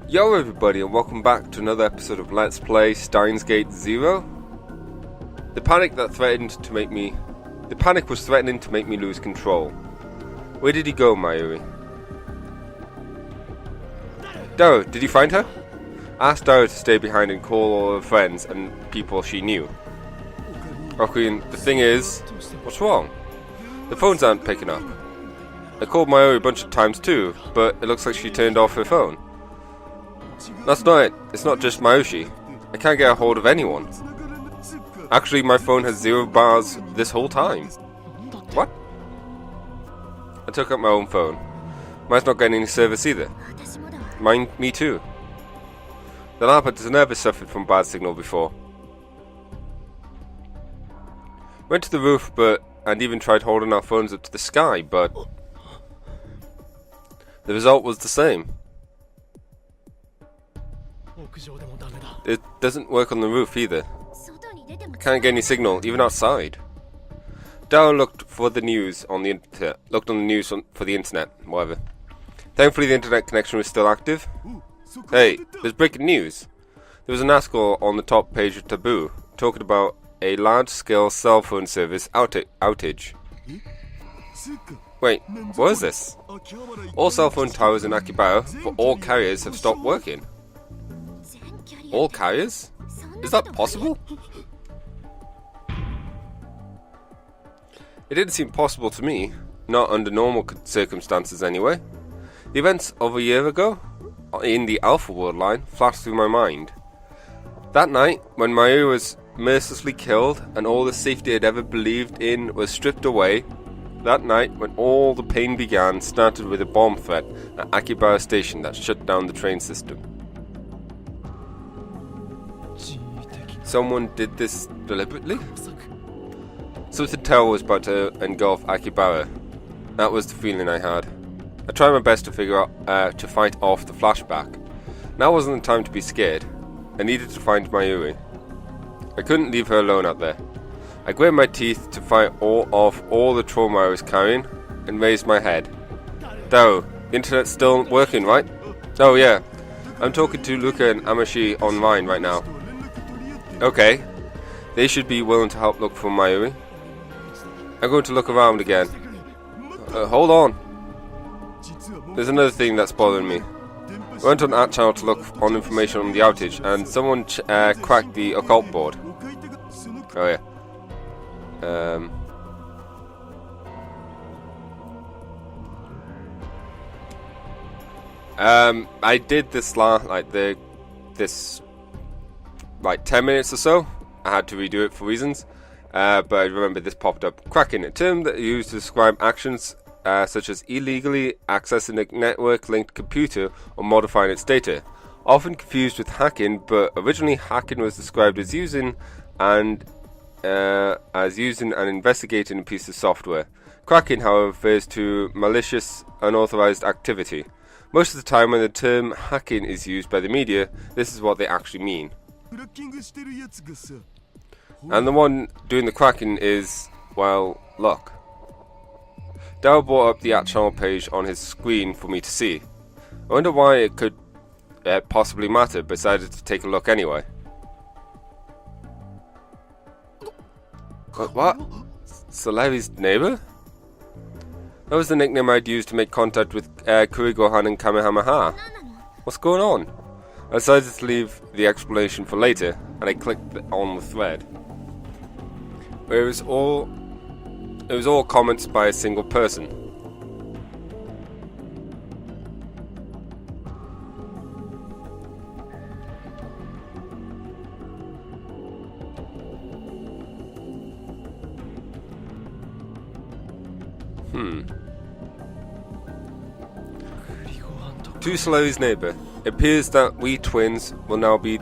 Yo everybody, and welcome back to another episode of Let's Play Steins Gate 0. The panic was threatening to make me lose control. Where did he go, Mayuri? Daro, did you find her? I asked Daro to stay behind and call all her friends and people she knew. Rokuin, the thing is, what's wrong? The phones aren't picking up. I called Mayuri a bunch of times too, but it looks like she turned off her phone. That's not it. It's not just Mayushi. I can't get a hold of anyone. Actually, my phone has 0 bars this whole time. What? I took up my own phone. Mine's not getting any service either. Me too. The laptop has never suffered from bad signal before. Went to the roof and even tried holding our phones up to the sky, but the result was the same. It doesn't work on the roof either. I can't get any signal, even outside. Daro looked for the news on the internet. For the internet, whatever. Thankfully, the internet connection was still active. Hey, there's breaking news. There was an article on the top page of Taboo talking about a large-scale cell phone service outage. Wait, what is this? All cell phone towers in Akihabara for all carriers have stopped working. All carriers? Is that possible? It didn't seem possible to me, not under normal circumstances anyway. The events of a year ago, in the Alpha World line, flashed through my mind. That night, when Mayuri was mercilessly killed and all the safety I'd ever believed in was stripped away, that night, when all the pain began, started with a bomb threat at Akihabara Station that shut down the train system. Someone did this deliberately? Something terrible was about to engulf Akihabara. That was the feeling I had. I tried my best to to fight off the flashback. Now wasn't the time to be scared. I needed to find Mayuri. I couldn't leave her alone out there. I gritted my teeth to fight off all the trauma I was carrying, and raised my head. Daro, the internet's still working, right? Oh yeah, I'm talking to Luca and Amashi online right now. Okay, they should be willing to help look for Mayuri. I'm going to look around again. Hold on. There's another thing that's bothering me. I went on that channel to look on information on the outage, and someone cracked the occult board. Oh yeah. I did this like 10 minutes or so. I had to redo it for reasons, but I remember this popped up. Cracking, a term that used to describe actions such as illegally accessing a network-linked computer or modifying its data. Often confused with hacking, but originally hacking was described as using and investigating a piece of software. Cracking, however, refers to malicious, unauthorized activity. Most of the time when the term hacking is used by the media, this is what they actually mean. And the one doing the cracking is, well, Luck. Daro brought up the channel page on his screen for me to see. I wonder why it could possibly matter, but decided to take a look anyway. What? Solari's neighbor? That was the nickname I'd used to make contact with Kurigohan and Kamehameha. What's going on? I decided to leave the explanation for later, and I clicked on the thread. It was all comments by a single person. To Solari's neighbor, it appears that we twins will now be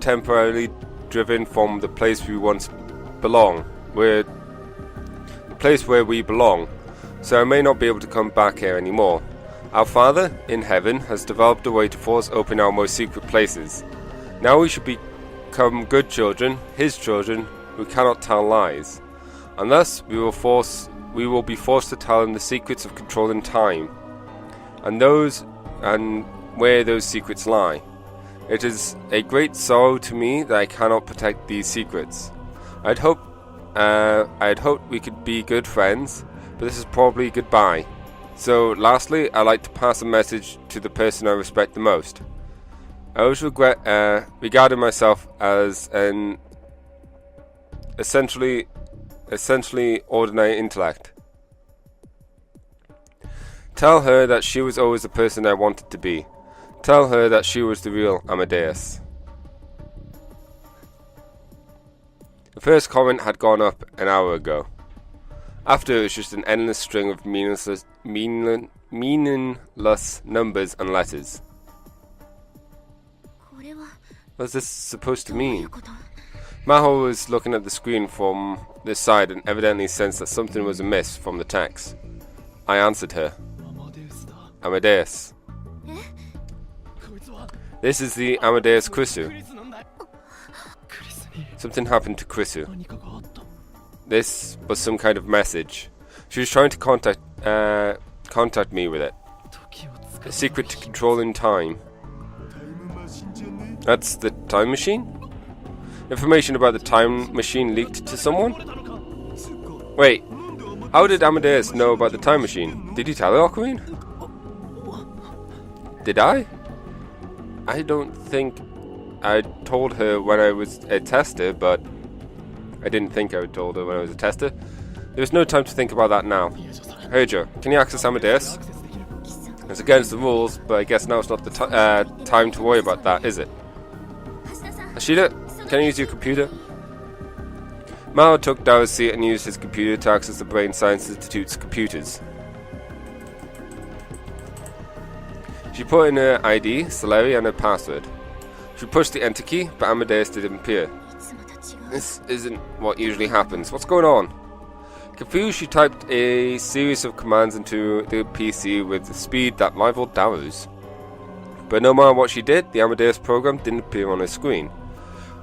temporarily driven from the place we once belong. The place where we belong, so I may not be able to come back here anymore. Our Father, in heaven, has developed a way to force open our most secret places. Now we should become good children, His children, who cannot tell lies. And thus we will be forced to tell Him the secrets of controlling time. And where those secrets lie. It is a great sorrow to me that I cannot protect these secrets. I'd hoped we could be good friends, but this is probably goodbye. So, lastly, I'd like to pass a message to the person I respect the most. I always regarded myself as an essentially ordinary intellect. Tell her that she was always the person I wanted to be. Tell her that she was the real Amadeus. The first comment had gone up an hour ago. After it was just an endless string of meaningless numbers and letters. What's this supposed to mean? Maho was looking at the screen from this side and evidently sensed that something was amiss from the text. I answered her. Amadeus. This is the Amadeus Krisu. Something happened to Krisu. This was some kind of message. She was trying to contact me with it. A secret to controlling time. That's the time machine? Information about the time machine leaked to someone? Wait, how did Amadeus know about the time machine? Did he tell her, Ocarine? Did I? I don't think I told her when I was a tester, but I didn't think I told her when I was a tester. There's no time to think about that now. Herjo, can you access Amadeus? It's against the rules, but I guess now it's not the time to worry about that, is it? Ashida, can I use your computer? Mao took Dao's seat and used his computer to access the Brain Science Institute's computers. She put in her ID, Celeri, and her password. She pushed the enter key, but Amadeus didn't appear. This isn't what usually happens. What's going on? Confused, she typed a series of commands into the PC with the speed that rivaled Dao's. But no matter what she did, the Amadeus program didn't appear on her screen.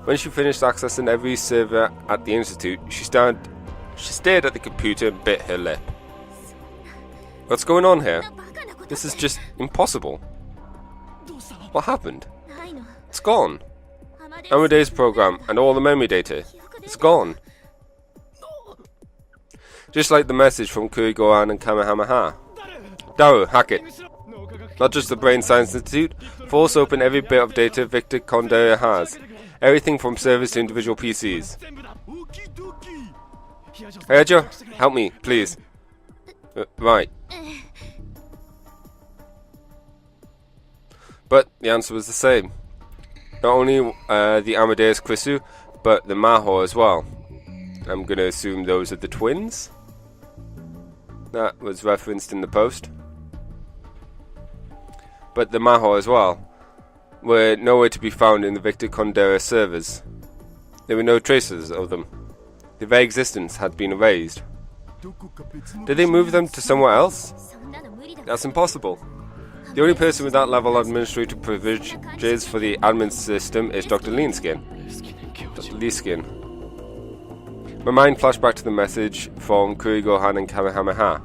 When she finished accessing every server at the Institute, she stared at the computer and bit her lip. What's going on here? This is just impossible. What happened? It's gone. Amadeus program and all the memory data. It's gone. Just like the message from Kurigohan and Kamehameha. Dao, hack it. Not just the Brain Science Institute, force open every bit of data Victor Condera has. Everything from servers to individual PCs. Herjo, help me, please. Right. But the answer was the same. Not only the Amadeus Krisu, but the Maho as well. I'm going to assume those are the twins. That was referenced in the post. But the Maho as well were nowhere to be found in the Victor Condera servers. There were no traces of them. Their very existence had been erased. Did they move them to somewhere else? That's impossible. The only person with that level of administrative privileges for the admin system is Dr. Leanskin. Dr. Leeskin. My mind flashed back to the message from Kurigohan and Kamehameha.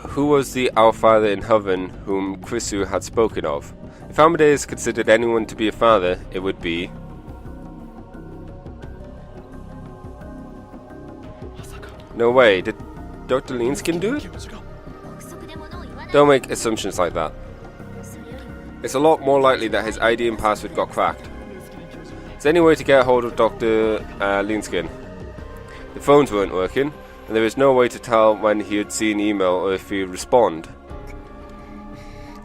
Who was the Our Father in Heaven whom Krisu had spoken of? If Amadeus considered anyone to be a father, it would be... No way, did Dr. Leanskin do it? Don't make assumptions like that. It's a lot more likely that his ID and password got cracked. Is there any way to get a hold of Dr. Leanskin? The phones weren't working, and there was no way to tell when he would see an email or if he would respond.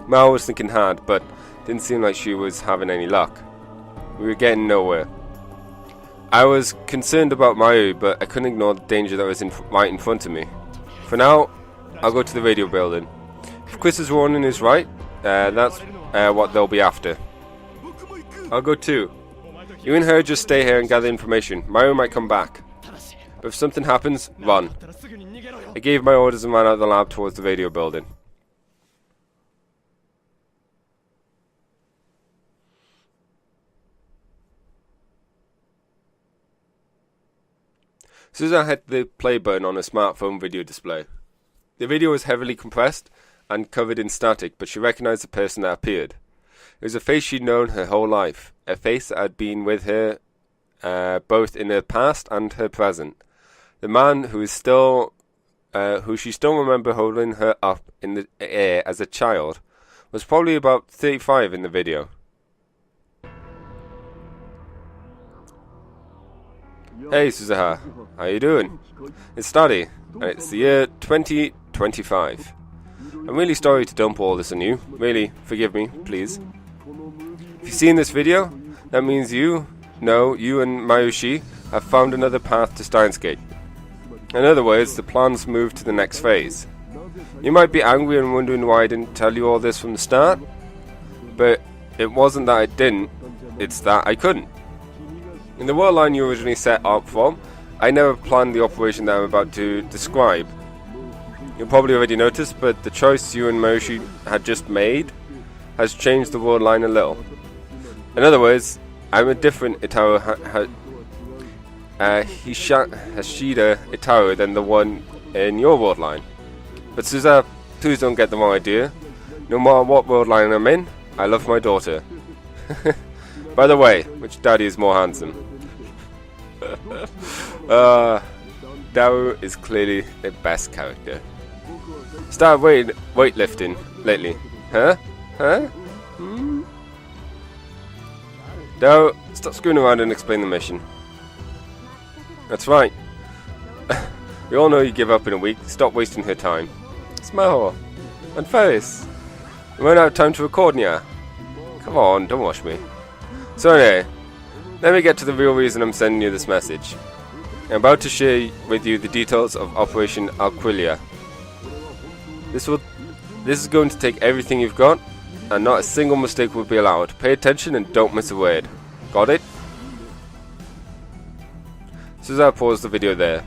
Mao was thinking hard, but didn't seem like she was having any luck. We were getting nowhere. I was concerned about Mayu, but I couldn't ignore the danger that was right in front of me. For now, I'll go to the radio building. If Chris's warning is right, that's what they'll be after. I'll go too. You and her just stay here and gather information. Mayu might come back. But if something happens, run. I gave my orders and ran out of the lab towards the radio building. Suza hit the play button on her smartphone video display. The video was heavily compressed and covered in static, but she recognized the person that appeared. It was a face she'd known her whole life, a face that had been with her both in her past and her present. The man who she still remembered holding her up in the air as a child was probably about 35 in the video. Hey Suzaha, how you doing? It's Daddy, and it's the year 2025. I'm really sorry to dump all this on you. Really, forgive me, please. If you've seen this video, that means you and Mayushi have found another path to Steins. In other words, the plan's moved to the next phase. You might be angry and wondering why I didn't tell you all this from the start, but it wasn't that I didn't, it's that I couldn't. In the world line you originally set up from, I never planned the operation that I'm about to describe. You'll probably already noticed, but the choice you and Mayushi had just made has changed the world line a little. In other words, I'm a different Hashida Itaru than the one in your world line. But Suza, please don't get the wrong idea. No matter what world line I'm in, I love my daughter. By the way, which daddy is more handsome? Daru is clearly the best character. Started weightlifting lately. Huh? Daru, stop screwing around and explain the mission. That's right. We all know you give up in a week. Stop wasting her time. Smaho and Ferris. We won't have time to record now. Come on, don't wash me. So anyway, let me get to the real reason I'm sending you this message. I'm about to share with you the details of Operation Alquilia. This is going to take everything you've got, and not a single mistake will be allowed. Pay attention and don't miss a word. Got it? Suza paused the video there.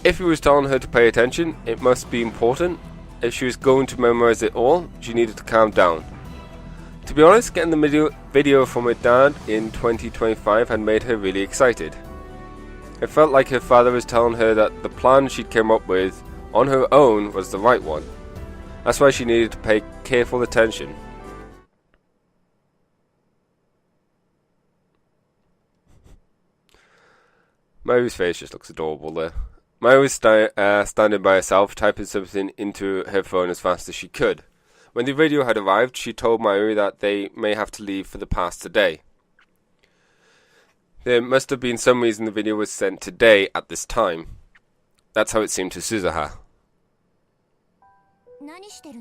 If he was telling her to pay attention, it must be important. If she was going to memorize it all, she needed to calm down. To be honest, getting the video from her dad in 2025 had made her really excited. It felt like her father was telling her that the plan she'd come up with on her own was the right one. That's why she needed to pay careful attention. Mayu's face just looks adorable there. Mayu was standing by herself, typing something into her phone as fast as she could. When the video had arrived, she told Mayu that they may have to leave for the past today. There must have been some reason the video was sent today at this time. That's how it seemed to Suzaha.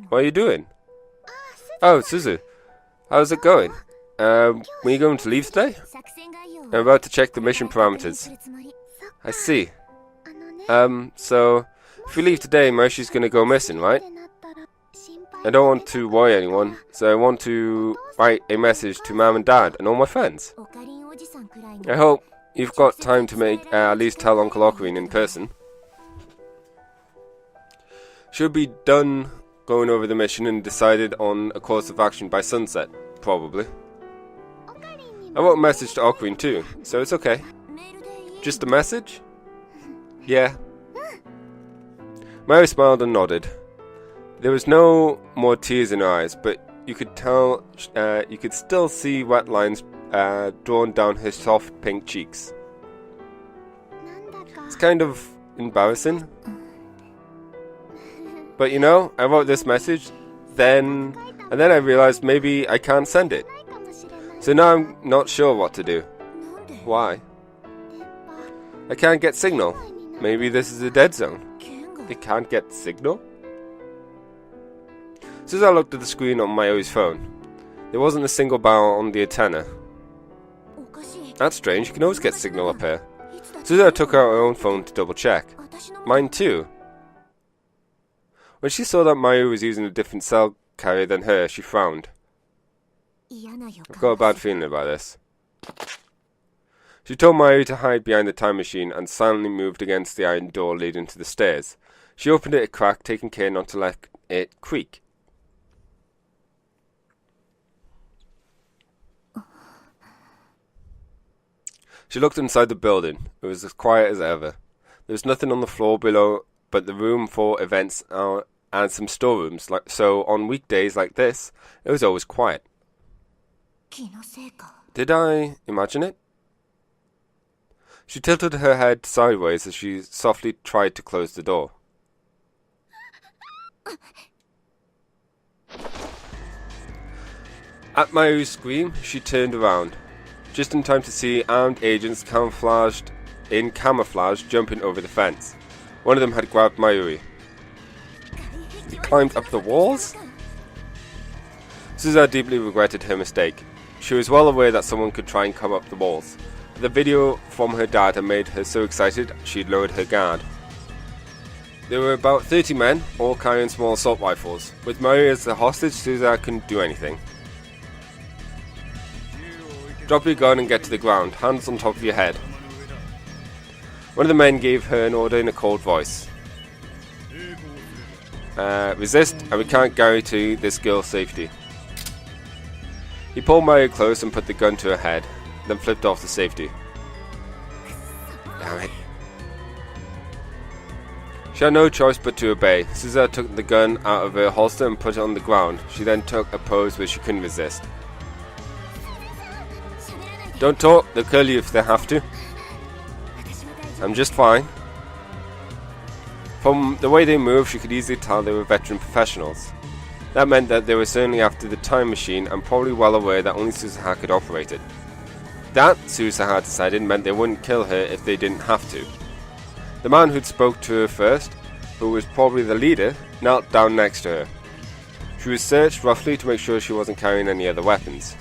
What are you doing? Oh, Suzu. How's it going? Were you going to leave today? I'm about to check the mission parameters. I see. So, if we leave today, Moshi's gonna go missing, right? I don't want to worry anyone, so I want to write a message to Mom and Dad and all my friends. I hope you've got time to at least tell Uncle Ocarine in person. Should be done going over the mission and decided on a course of action by sunset, probably. I wrote a message to Ocarine too, so it's okay. Just a message? Yeah. Mary smiled and nodded. There was no more tears in her eyes, but you could still see wet lines drawn down her soft pink cheeks. It's kind of embarrassing. But you know, I wrote this message, and then I realized maybe I can't send it. So now I'm not sure what to do. Why? I can't get signal. Maybe this is a dead zone. It can't get signal? Suza looked at the screen on Mayu's phone. There wasn't a single bar on the antenna. That's strange, you can always get signal up here. Suza took out her own phone to double check. Mine too. When she saw that Mayu was using a different cell carrier than her, she frowned. I've got a bad feeling about this. She told Mayu to hide behind the time machine and silently moved against the iron door leading to the stairs. She opened it a crack, taking care not to let it creak. She looked inside the building. It was as quiet as ever. There was nothing on the floor below but the room for events and some storerooms. So on weekdays like this, it was always quiet. Did I imagine it? She tilted her head sideways as she softly tried to close the door. At Mayu's scream, she turned around, just in time to see armed agents camouflaged jumping over the fence. One of them had grabbed Mayuri. He climbed up the walls? Suza deeply regretted her mistake. She was well aware that someone could try and come up the walls. The video from her dad had made her so excited she'd lowered her guard. There were about 30 men, all carrying small assault rifles. With Mayuri as the hostage, Suza couldn't do anything. Drop your gun and get to the ground, hands on top of your head. One of the men gave her an order in a cold voice. Resist, and we can't guarantee this girl's safety. He pulled Mayu close and put the gun to her head, then flipped off the safety. Damn it. She had no choice but to obey. Suza took the gun out of her holster and put it on the ground. She then took a pose where she couldn't resist. Don't talk, they'll kill you if they have to. I'm just fine. From the way they moved, she could easily tell they were veteran professionals. That meant that they were certainly after the time machine and probably well aware that only Susaha could operate it. That, Susaha decided, meant they wouldn't kill her if they didn't have to. The man who'd spoke to her first, who was probably the leader, knelt down next to her. She was searched roughly to make sure she wasn't carrying any other weapons.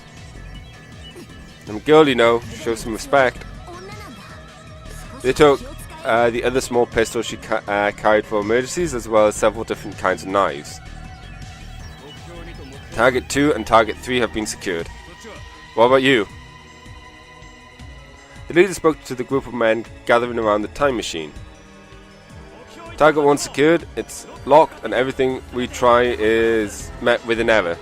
I'm a girl, you know, show some respect. They took the other small pistol she carried for emergencies, as well as several different kinds of knives. Target 2 and Target 3 have been secured. What about you? The leader spoke to the group of men gathering around the time machine. Target 1 secured, it's locked, and everything we try is met with an error.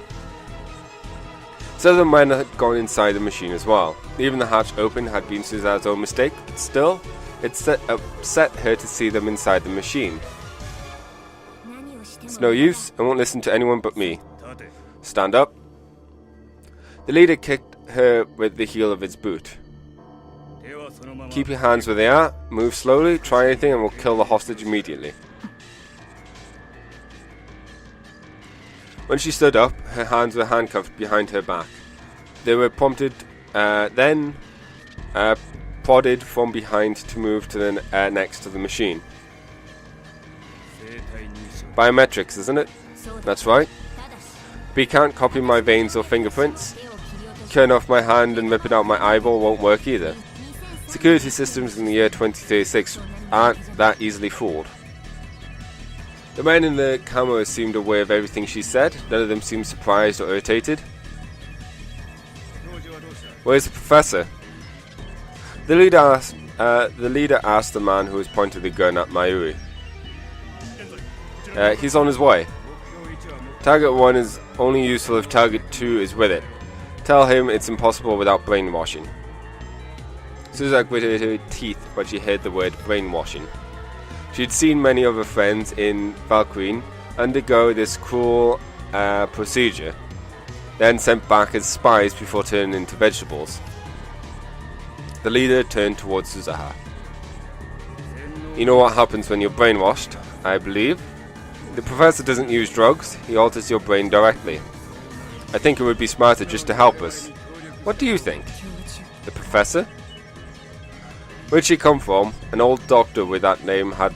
Several men had gone inside the machine as well. Even the hatch open had been Suza's own mistake, but still, it upset her to see them inside the machine. It's no use, I won't listen to anyone but me. Stand up. The leader kicked her with the heel of his boot. Keep your hands where they are, move slowly, try anything and we'll kill the hostage immediately. When she stood up, her hands were handcuffed behind her back. They were then prodded from behind to move to the next to the machine. Biometrics, isn't it? That's right. But you can't copy my veins or fingerprints. Turn off my hand and rip it out my eyeball won't work either. Security systems in the year 2036 aren't that easily fooled. The men in the camo seemed aware of everything she said. None of them seemed surprised or irritated. Where's the professor? The leader asked the man who was pointing the gun at Mayuri. He's on his way. Target 1 is only useful if Target 2 is with it. Tell him it's impossible without brainwashing. Suza gritted her teeth when she heard the word brainwashing. She had seen many of her friends in Valkyrie undergo this cruel procedure, then sent back as spies before turning into vegetables. The leader turned towards Suzaha. You know what happens when you're brainwashed, I believe. The professor doesn't use drugs, he alters your brain directly. I think it would be smarter just to help us. What do you think? The professor? Where'd she come from? An old doctor with that name had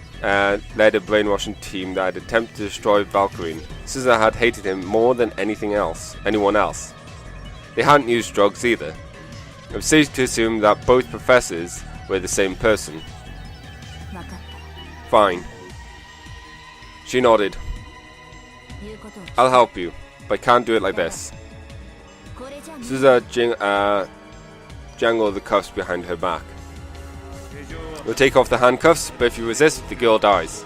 led a brainwashing team that had attempted to destroy Valkyrie. Suza had hated him more than anyone else. They hadn't used drugs either. It was safe to assume that both professors were the same person. Fine. She nodded. I'll help you, but I can't do it like this. Suza jangled the cuffs behind her back. We'll take off the handcuffs, but if you resist, the girl dies.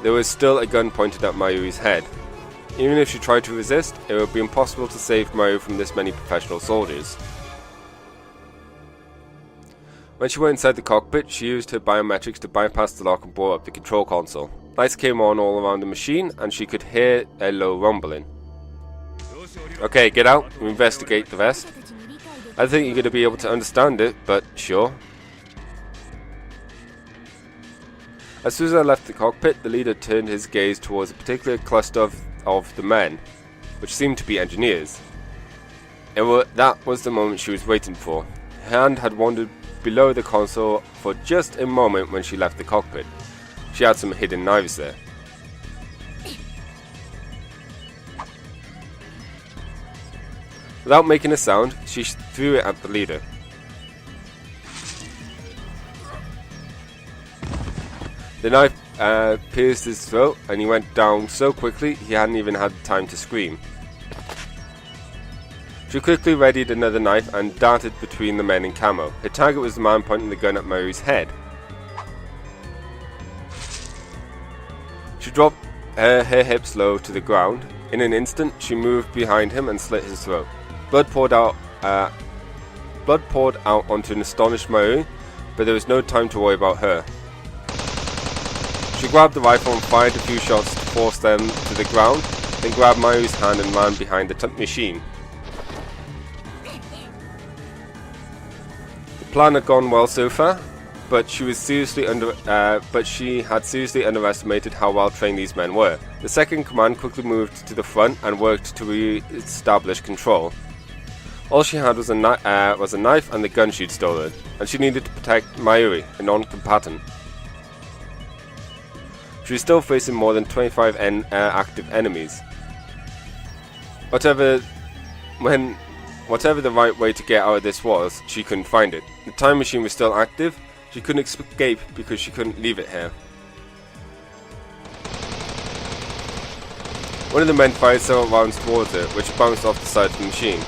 There was still a gun pointed at Mayuri's head. Even if she tried to resist, it would be impossible to save Mayu from this many professional soldiers. When she went inside the cockpit, she used her biometrics to bypass the lock and brought up the control console. Lights came on all around the machine, and she could hear a low rumbling. Okay, get out and investigate the rest. I think you're going to be able to understand it, but sure. As soon as I left the cockpit, the leader turned his gaze towards a particular cluster of the men, which seemed to be engineers. That was the moment she was waiting for. Her hand had wandered below the console for just a moment when she left the cockpit. She had some hidden knives there. Without making a sound, she threw it at the leader. The knife pierced his throat, and he went down so quickly he hadn't even had time to scream. She quickly readied another knife and darted between the men in camo. Her target was the man pointing the gun at Mayuri's head. She dropped her hips low to the ground. In an instant, she moved behind him and slit his throat. Blood poured out onto an astonished Mayuri, but there was no time to worry about her. She grabbed the rifle and fired a few shots to force them to the ground, then grabbed Mayuri's hand and ran behind the machine. The plan had gone well so far, but she had seriously underestimated how well trained these men were. The second command quickly moved to the front and worked to re-establish control. All she had was a knife and the gun she'd stolen, and she needed to protect Mayuri, a non-combatant. She was still facing more than 25 active enemies. Whatever the right way to get out of this was, she couldn't find it. The time machine was still active. She couldn't escape because she couldn't leave it here. One of the men fired several rounds towards her, which bounced off the side of the machine.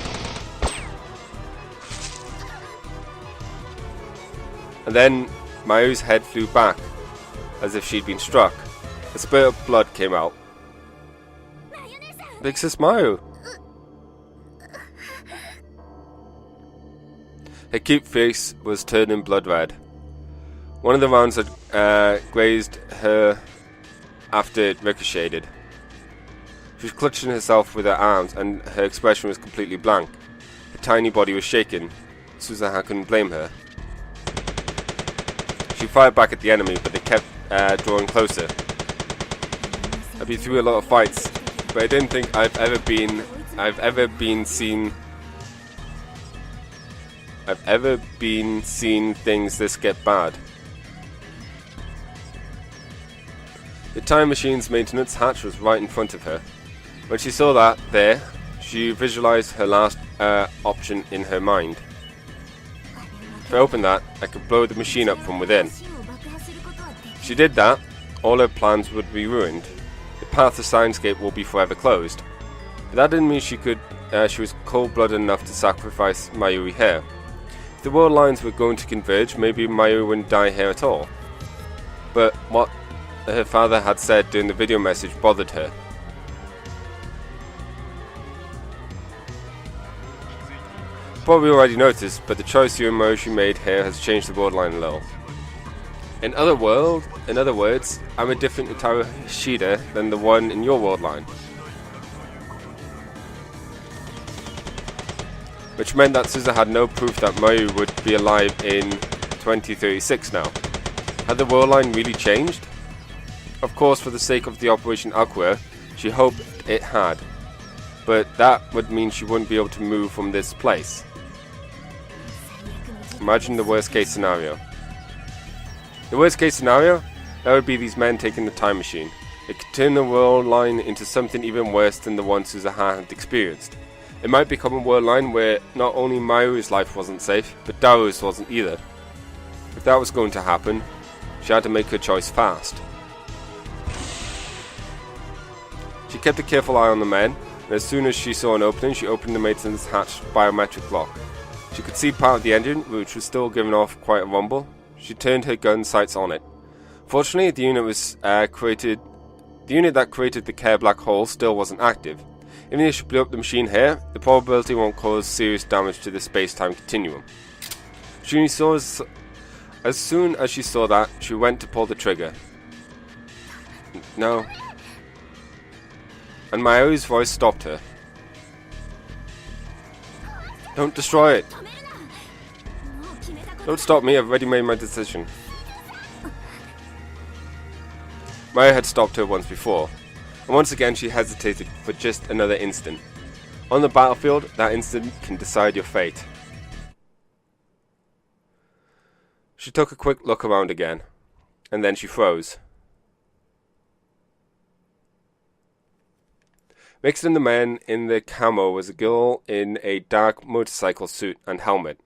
And then Mayuri's head flew back, as if she'd been struck. A spurt of blood came out. Big Sis Mayu! Her cute face was turning blood red. One of the rounds had grazed her after it ricocheted. She was clutching herself with her arms, and her expression was completely blank. Her tiny body was shaking. Suzuha couldn't blame her. She fired back at the enemy, but they kept drawing closer. I've been through a lot of fights, but I didn't think I've ever seen things this get bad. The time machine's maintenance hatch was right in front of her. When she saw that there, she visualized her last option in her mind. If I open that, I could blow the machine up from within. If she did that, all her plans would be ruined. The path to Steinsgate will be forever closed. But that didn't mean she was cold-blooded enough to sacrifice Mayuri here. If the world lines were going to converge, maybe Mayuri wouldn't die here at all. But what her father had said during the video message bothered her. Probably already noticed, but the choice you and Moroshi made here has changed the world line a little. In other words, I'm a different Utaru Hishida than the one in your world line. Which meant that Suzuha had no proof that Mayu would be alive in 2036 now. Had the world line really changed? Of course, for the sake of the Operation Aqua, she hoped it had. But that would mean she wouldn't be able to move from this place. Imagine the worst case scenario. The worst case scenario? That would be these men taking the time machine. It could turn the world line into something even worse than the one Suzuha had experienced. It might become a world line where not only Mayuri's life wasn't safe, but Daru's wasn't either. If that was going to happen, she had to make her choice fast. She kept a careful eye on the men, and as soon as she saw an opening, she opened the maintenance hatch biometric lock. She could see part of the engine, which was still giving off quite a rumble. She turned her gun sights on it. Fortunately, the unit that created the Care Black Hole still wasn't active. Even if she blew up the machine here, the probability won't cause serious damage to the space-time continuum. She As soon as she saw that, she went to pull the trigger. No. And Mayuri's voice stopped her. Don't destroy it. Don't stop me, I've already made my decision. Mayuri had stopped her once before, and once again she hesitated for just another instant. On the battlefield, that instant can decide your fate. She took a quick look around again, and then she froze. Mixed in the men in the camo was a girl in a dark motorcycle suit and helmet.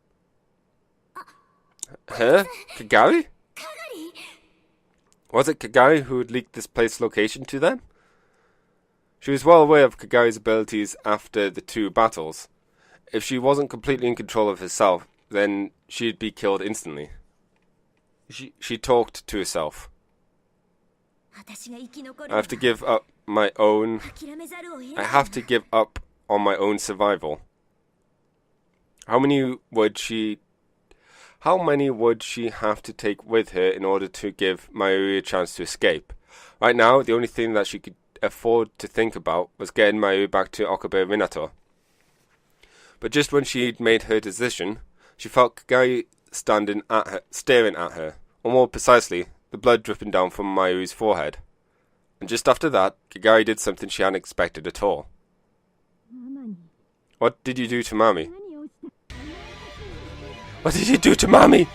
Huh? Kagari? Was it Kagari who had leaked this place's location to them? She was well aware of Kagari's abilities after the two battles. If she wasn't completely in control of herself, then she'd be killed instantly. She talked to herself. I have to give up my own... I have to give up on my own survival. How many would she have to take with her in order to give Mayuri a chance to escape? Right now, the only thing that she could afford to think about was getting Mayuri back to Okabe Minato. But just when she'd made her decision, she felt Kagari staring at her, or more precisely, the blood dripping down from Mayuri's forehead. And just after that, Kagari did something she hadn't expected at all. What did you do to Mami? What did you do to Mami?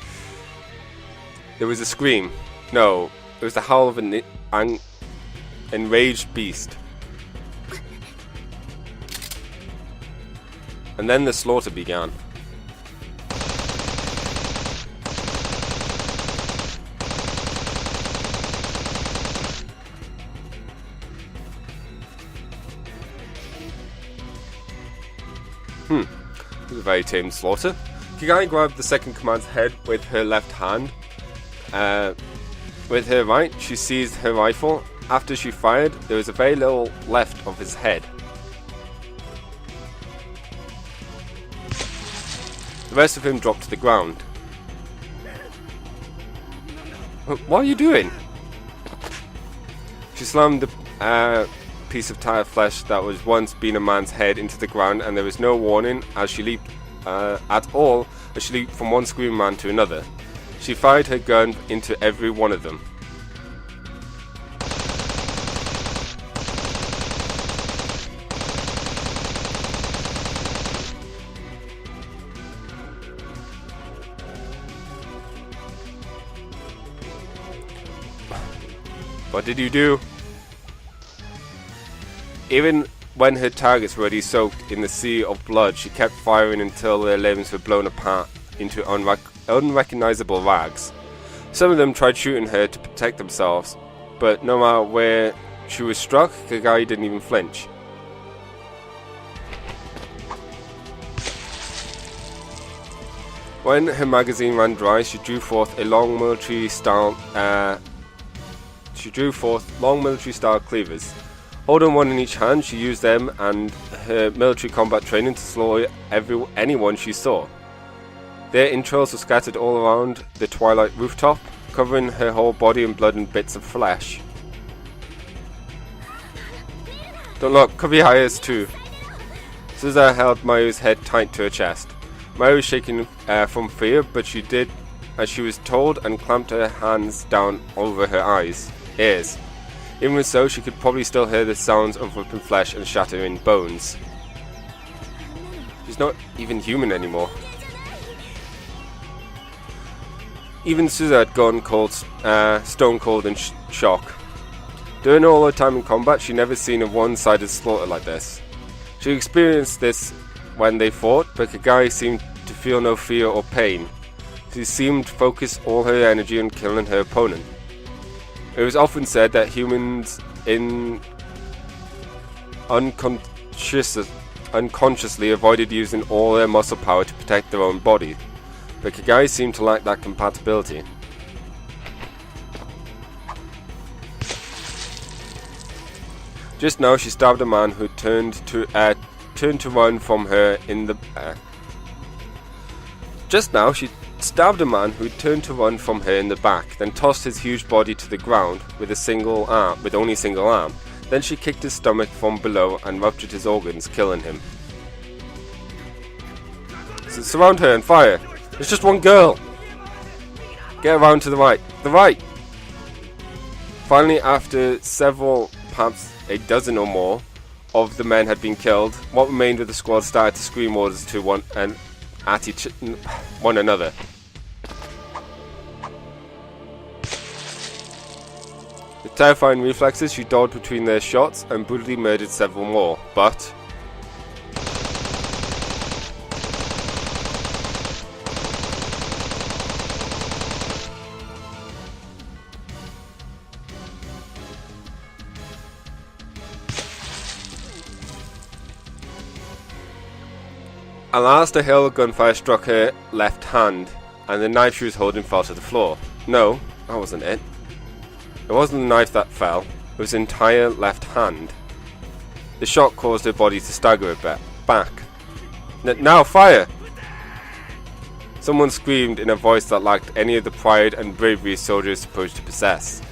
There was a scream. No, it was the howl of an enraged beast. And then the slaughter began. It was a very tame slaughter. Kagari grabbed the second command's head with her left hand. With her right, she seized her rifle. After she fired, there was a very little left of his head. The rest of him dropped to the ground. What are you doing? She slammed the piece of tire flesh that was once been a man's head into the ground, and there was no warning as she leaped as she leaped from one screaming man to another. She fired her gun into every one of them. What did you do? Even when her targets were already soaked in the sea of blood, she kept firing until their limbs were blown apart into unrecognizable rags. Some of them tried shooting her to protect themselves, but no matter where she was struck, Kagari didn't even flinch. When her magazine ran dry, she drew forth long military-style cleavers. Holding one in each hand, she used them and her military combat training to slaughter anyone she saw. Their entrails were scattered all around the twilight rooftop, covering her whole body in blood and bits of flesh. Don't look, cover your eyes too. Suza held Mayuri's head tight to her chest. Mayuri was shaking from fear, but she did as she was told and clamped her hands down over her ears. Even so, she could probably still hear the sounds of ripping flesh and shattering bones. She's not even human anymore. Even Suza had gone stone cold in shock. During all her time in combat, she'd never seen a one-sided slaughter like this. She experienced this when they fought, but Kagari seemed to feel no fear or pain. She seemed to focus all her energy on killing her opponent. It was often said that humans unconsciously avoided using all their muscle power to protect their own body, but Kagari seemed to lack that compatibility. Just now, she stabbed a man who turned to run from her in the. Just now, she stabbed a man who turned to run from her in the back, then tossed his huge body to the ground with only a single arm. Then she kicked his stomach from below and ruptured his organs, killing him. So surround her and fire. There's just one girl. Get around to the right. The right. Finally, after several, perhaps a dozen or more, of the men had been killed, what remained of the squad started to scream orders to one another. With terrifying reflexes, she dodged between their shots and brutally murdered several more, but at last a hail of gunfire struck her left hand, and the knife she was holding fell to the floor. No, that wasn't it. It wasn't the knife that fell, it was the entire left hand. The shock caused her body to stagger a bit back. Now fire! Someone screamed in a voice that lacked any of the pride and bravery soldiers supposed to possess.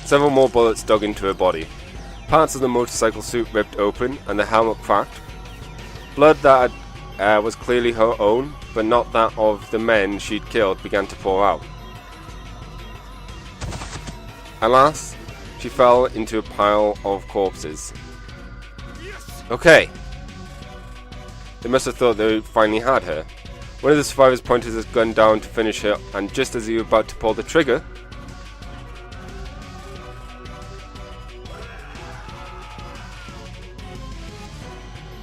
Several more bullets dug into her body. Parts of the motorcycle suit ripped open and the helmet cracked. Blood that was clearly her own, but not that of the men she'd killed, began to pour out. Alas, she fell into a pile of corpses. Okay. They must have thought they finally had her. One of the survivors pointed his gun down to finish her, and just as he was about to pull the trigger,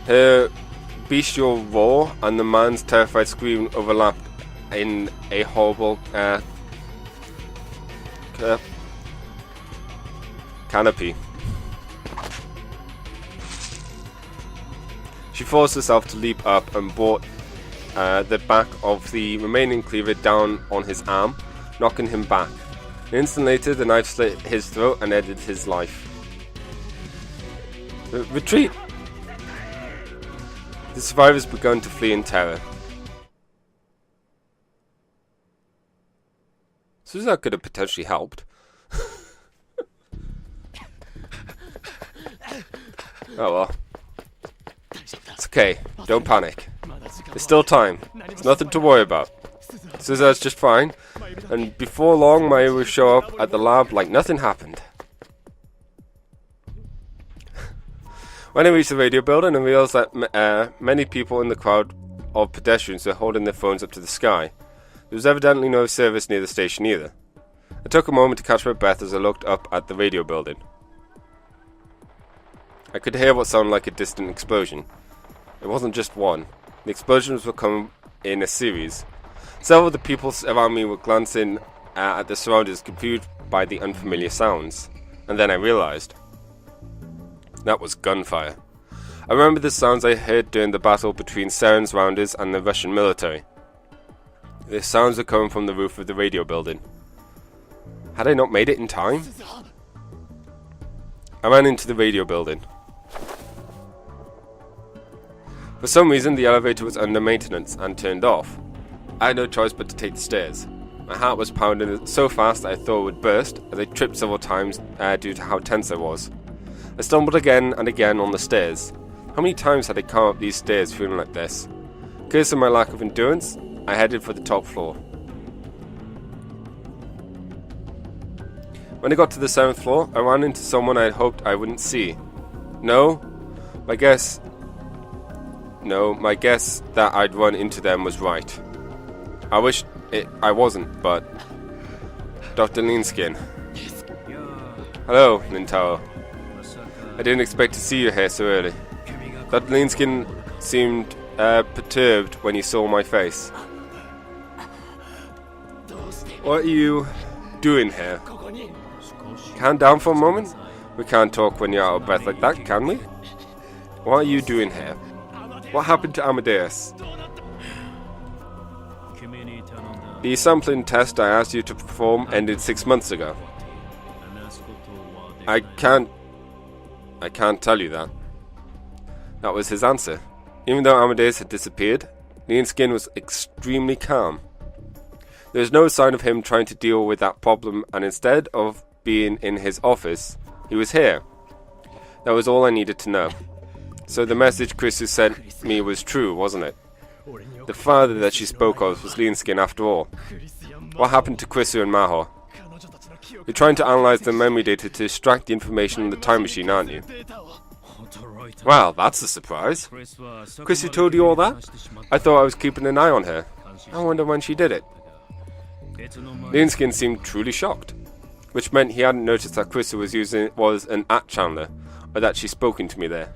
her bestial roar and the man's terrified scream overlapped in a horrible canopy. She forced herself to leap up and brought the back of the remaining cleaver down on his arm, knocking him back. An instant later, the knife slit his throat and ended his life. Retreat! The survivors began to flee in terror. So that could have potentially helped. Oh well. It's okay, don't panic. There's still time. There's nothing to worry about. Suza's just fine, and before long Maya will show up at the lab like nothing happened. When I reached the radio building, I realized that many people in the crowd of pedestrians were holding their phones up to the sky. There was evidently no service near the station either. I took a moment to catch my breath as I looked up at the radio building. I could hear what sounded like a distant explosion. It wasn't just one. The explosions were coming in a series. Several of the people around me were glancing at the surroundings, confused by the unfamiliar sounds. And then I realized. That was gunfire. I remember the sounds I heard during the battle between Seren's rounders and the Russian military. The sounds were coming from the roof of the radio building. Had I not made it in time? I ran into the radio building. For some reason, the elevator was under maintenance and turned off. I had no choice but to take the stairs. My heart was pounding so fast that I thought it would burst, as I tripped several times due to how tense I was. I stumbled again and again on the stairs. How many times had I come up these stairs feeling like this? Cursing my lack of endurance, I headed for the top floor. When I got to the 7th floor, I ran into someone I had hoped I wouldn't see. My guess that I'd run into them was right. I wish I wasn't, but... Dr. Leanskin. Hello, Nintaro. I didn't expect to see you here so early. Dr. Leanskin seemed perturbed when he saw my face. What are you doing here? Calm down for a moment? We can't talk when you're out of breath like that, can we? What are you doing here? What happened to Amadeus? The sampling test I asked you to perform ended 6 months ago. I can't tell you that. That was his answer. Even though Amadeus had disappeared, Linskin was extremely calm. There was no sign of him trying to deal with that problem, and instead of being in his office, he was here. That was all I needed to know. So the message Chris sent me was true, wasn't it? The father that she spoke of was Linskin after all. What happened to Chrisu and Maho? You're trying to analyze the memory data to extract the information in the time machine, aren't you? Well, that's a surprise. Chrisu told you all that? I thought I was keeping an eye on her. I wonder when she did it. Linskin seemed truly shocked, which meant he hadn't noticed that Chrisu was an channeler, or that she'd spoken to me there.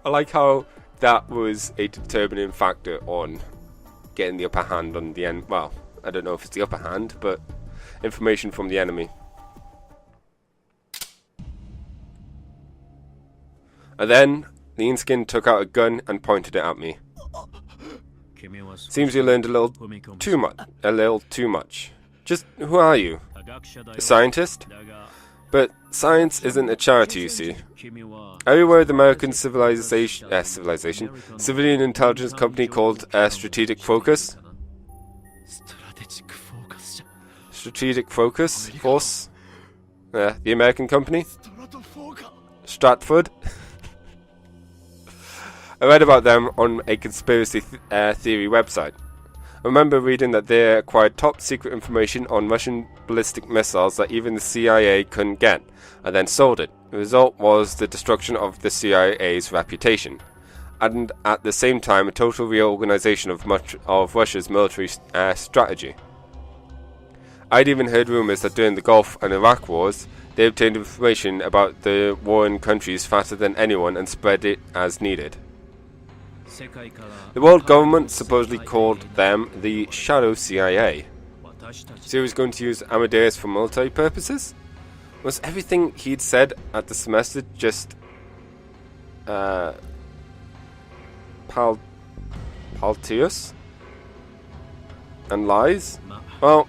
I like how that was a determining factor on getting the upper hand on the end. Well, I don't know if it's the upper hand, but information from the enemy. And then Linskin took out a gun and pointed it at me. Seems you learned a little too much. Just who are you? A scientist? But science isn't a charity, you see. Are you aware of the American civilian intelligence company called Strategic Focus? Strategic Focus Force? The American company? Stratford? I read about them on a conspiracy theory website. I remember reading that they acquired top secret information on Russian ballistic missiles that even the CIA couldn't get, and then sold it. The result was the destruction of the CIA's reputation, and at the same time a total reorganization of much of Russia's military strategy. I'd even heard rumors that during the Gulf and Iraq wars, they obtained information about the warring countries faster than anyone and spread it as needed. The world government supposedly called them the Shadow CIA. So he was going to use Amadeus for military purposes? Was everything he'd said at the semester just paltius and lies? Well,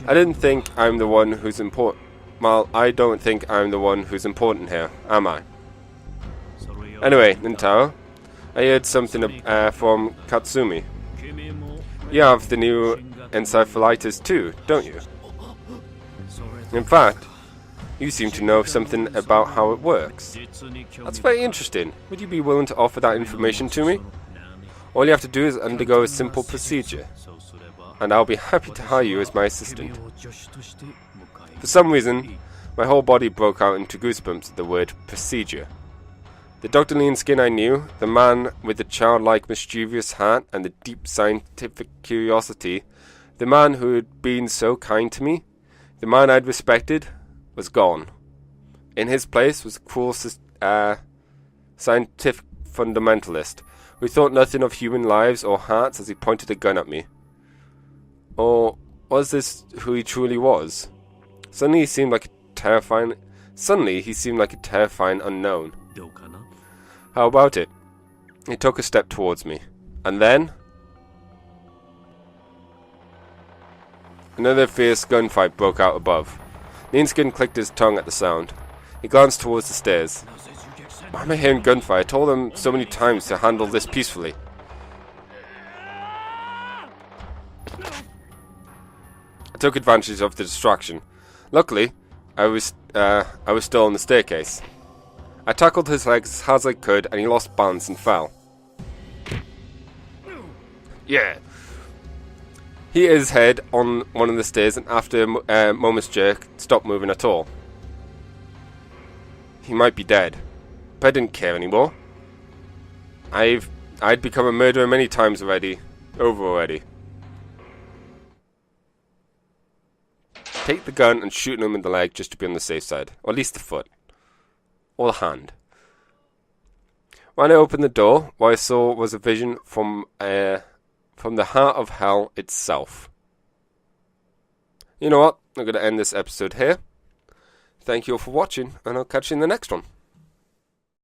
I don't think I'm the one who's important. Well, I don't think I'm the one who's important here, am I? Anyway, Nintaro, I heard something from Katsumi. You have the new encephalitis too, don't you? In fact, you seem to know something about how it works. That's very interesting. Would you be willing to offer that information to me? All you have to do is undergo a simple procedure, and I'll be happy to hire you as my assistant. For some reason, my whole body broke out into goosebumps at the word procedure. The Dr. Linskin I knew, the man with the childlike mischievous heart and the deep scientific curiosity, the man who had been so kind to me, the man I'd respected, was gone. In his place was a cruel scientific fundamentalist who thought nothing of human lives or hearts as he pointed a gun at me. Or was this who he truly was? Suddenly he seemed like a terrifying unknown. How about it? He took a step towards me, and then another fierce gunfight broke out above. Linskin clicked his tongue at the sound. He glanced towards the stairs. Why am I hearing gunfire? I told them so many times to handle this peacefully. I took advantage of the distraction. Luckily, I was still on the staircase. I tackled his legs as hard as I could, and he lost balance and fell. Yeah. He hit his head on one of the stairs, and after a moment's jerk, stopped moving at all. He might be dead, but I didn't care anymore. I'd become a murderer many times already. Take the gun and shoot him in the leg just to be on the safe side, or at least the foot. Or the hand. When I opened the door, what I saw was a vision from the heart of hell itself. You know what? I'm going to end this episode here. Thank you all for watching, and I'll catch you in the next one.